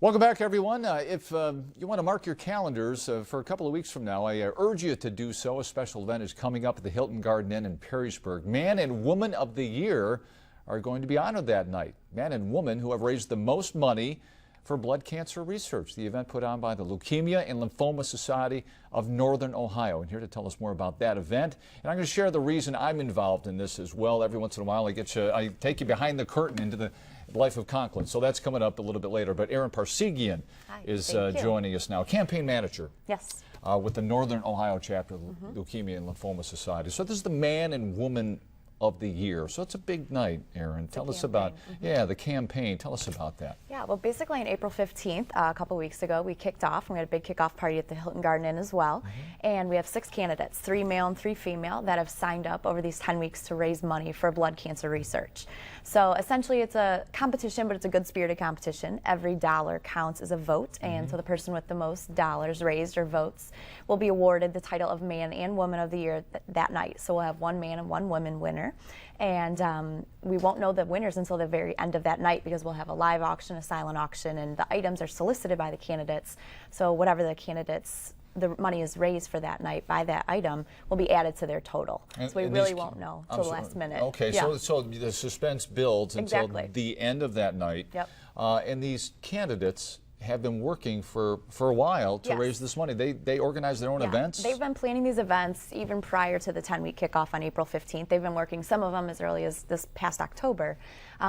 Welcome back, everyone. If you want to mark your calendars for a couple of weeks from now, I urge you to do so. A special event is coming up at the Hilton Garden Inn in Perrysburg. Man and Woman of the Year are going to be honored that night. Man and woman who have raised the most money for blood cancer research. The event put on by the Leukemia and Lymphoma Society of Northern Ohio. And here to tell us more about that event, and I'm going to share the reason I'm involved in this as well. Every once in a while I take you behind the curtain into the life of Conklin. So that's coming up a little bit later. But Erin Parsegian is joining us now, campaign manager. Yes. With the Northern Ohio chapter of the Leukemia and Lymphoma Society. So this is the Man and Woman of the Year. So it's a big night, Erin. Tell us about, the campaign. Tell us about that. Yeah, well, basically on April 15th, a couple weeks ago, we kicked off, and we had a big kickoff party at the Hilton Garden Inn as well. And we have 6 candidates, 3 male and 3 female, that have signed up over these 10 weeks to raise money for blood cancer research. So essentially it's a competition, but it's a good-spirited competition. Every dollar counts as a vote, and so the person with the most dollars raised or votes will be awarded the title of Man and Woman of the Year that night. So we'll have 1 man and 1 woman winner. And we won't know the winners until the very end of that night, because we'll have a live auction, a silent auction, and the items are solicited by the candidates. So whatever the money is raised for that night by that item will be added to their total. So we really won't know till the last minute. Okay, yeah. so the suspense builds until the end of that night. Yep. And these candidates have been working for a while to raise this money. They organize their own events? They've been planning these events even prior to the 10-week kickoff on April 15th. They've been working, some of them as early as this past October.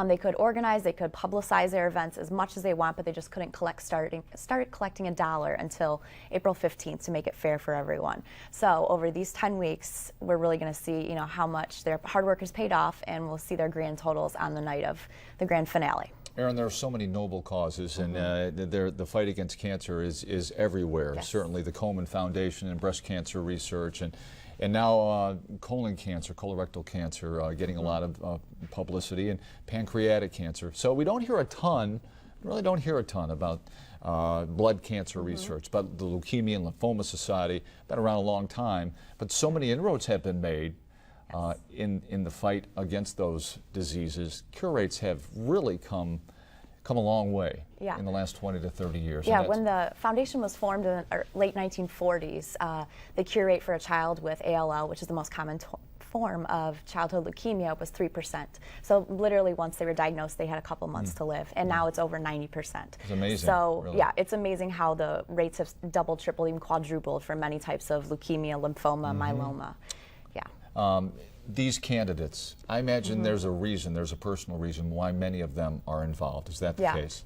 They could organize, they could publicize their events as much as they want, but they just couldn't started collecting $1 until April 15th to make it fair for everyone. So over these 10 weeks, we're really going to see, how much their hard work has paid off, and we'll see their grand totals on the night of the grand finale. Erin, there are so many noble causes, and the fight against cancer is everywhere. Yes. Certainly the Komen Foundation and breast cancer research, and now colon cancer, colorectal cancer, getting a lot of publicity, and pancreatic cancer. So we don't hear a ton, really don't hear a ton about blood cancer research, but the Leukemia and Lymphoma Society, been around a long time, but so many inroads have been made in the fight against those diseases. Cure rates have really come a long way in the last 20 to 30 years. Yeah, when the foundation was formed in the late 1940s, the cure rate for a child with ALL, which is the most common form of childhood leukemia, was 3%. So literally once they were diagnosed, they had a couple months to live, and now it's over 90%. It's amazing. So really. Yeah, it's amazing how the rates have doubled, tripled, even quadrupled for many types of leukemia, lymphoma, myeloma. Yeah. These candidates, I imagine there's a personal reason why many of them are involved. Is that the case?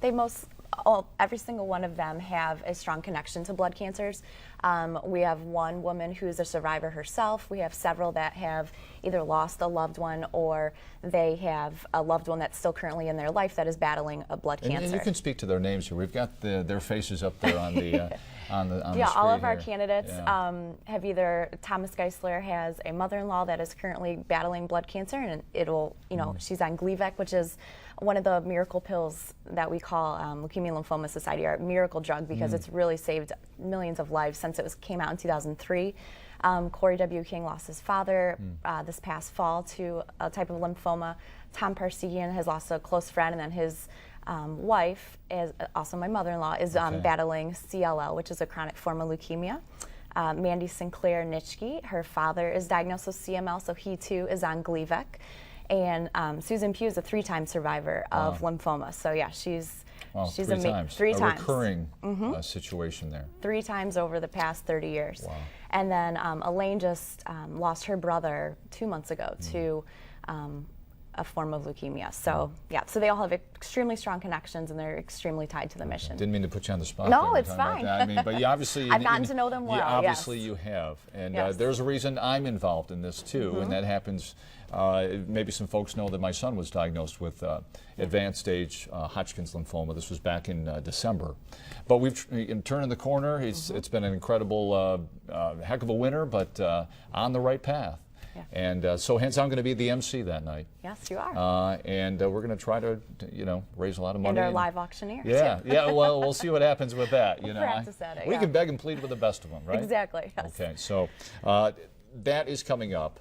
Every single one of them have a strong connection to blood cancers. We have one woman who's a survivor herself. We have several that have either lost a loved one, or they have a loved one that's still currently in their life that is battling a blood cancer. And you can speak to their names here. We've got their faces up there on the on the screen. All of our candidates have either, Thomas Geisler has a mother-in-law that is currently battling blood cancer, and it'll, she's on Gleevec, which is one of the miracle pills that we call Leukemia and Lymphoma Society, our miracle drug, because it's really saved millions of lives since it came out in 2003. Corey W. King lost his father this past fall to a type of lymphoma. Tom Parsegian has lost a close friend, and then his wife, is also my mother-in-law, is battling CLL, which is a chronic form of leukemia. Mandy Sinclair Nitschke, her father is diagnosed with CML, so he too is on Gleevec. And Susan Pugh is a 3-time survivor of lymphoma. So yeah, she's amazing. 3 times. A recurring situation there. 3 times over the past 30 years. Wow. And then Elaine just lost her brother 2 months ago to a form of leukemia. So yeah, so they all have extremely strong connections, and they're extremely tied to the mission. Didn't mean to put you on the spot. No, it's fine. I mean, but you obviously I've gotten to know them well. Obviously, you have, and there's a reason I'm involved in this too, and that happens. Maybe some folks know that my son was diagnosed with advanced stage Hodgkin's lymphoma. This was back in December. But we've turned the corner. It's been an incredible, heck of a winter, but on the right path. Yeah. And so hence I'm going to be the MC that night. Yes, you are. And we're going to try to, raise a lot of money. And our live auctioneer. Yeah, yeah. Well, we'll see what happens with that. We'll practice at it. We can beg and plead with the best of them, right? Exactly. Yes. Okay, so that is coming up.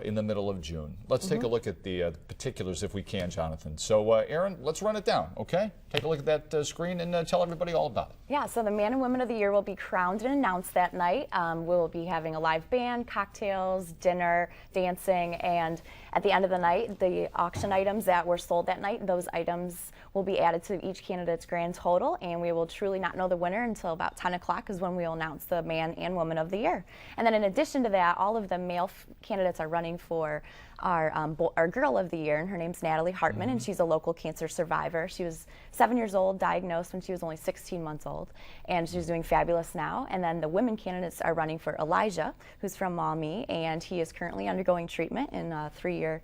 in the middle of June. Let's take a look at the particulars if we can, Jonathan. So, Aaron, let's run it down, okay? Take a look at that screen and tell everybody all about it. Yeah, so the Man and Women of the Year will be crowned and announced that night. We'll be having a live band, cocktails, dinner, dancing, and at the end of the night, the auction items that were sold that night, those items will be added to each candidate's grand total, and we will truly not know the winner until about 10 o'clock is when we will announce the Man and Woman of the Year. And then in addition to that, all of the male candidates are running for our Girl of the Year, and her name's Natalie Hartman, and she's a local cancer survivor. She was 7 years old, diagnosed when she was only 16 months old, and she's doing fabulous now. And then the women candidates are running for Elijah, who's from Maumee, and he is currently undergoing treatment in a 3-year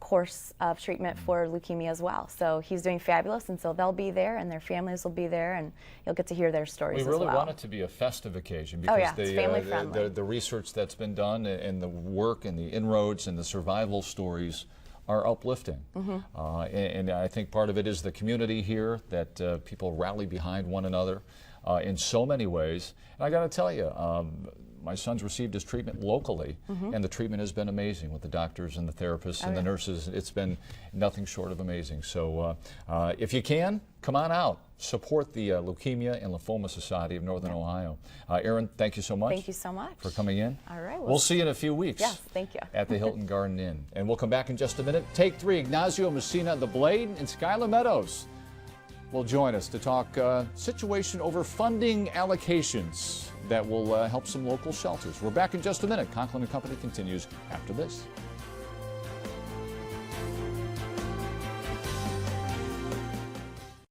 course of treatment for leukemia as well. So he's doing fabulous, and so they'll be there, and their families will be there, and you'll get to hear their stories as well. We really want it to be a festive occasion because it's family friendly. The research that's been done and the work and the inroads and the survival stories are uplifting. And I think part of it is the community here, that people rally behind one another in so many ways. And I got to tell you, my son's received his treatment locally, and the treatment has been amazing with the doctors and the therapists and the nurses. It's been nothing short of amazing. So if you can, come on out. Support the Leukemia and Lymphoma Society of Northern Ohio. Erin, thank you so much. Thank you so much for coming in. All right. We'll see you in a few weeks. Yes, thank you. At the Hilton Garden Inn. And we'll come back in just a minute. Take 3, Ignacio Messina, The Blade, and Skylar Meadows will join us to talk situation over funding allocations that will help some local shelters. We're back in just a minute. Conklin and Company continues after this.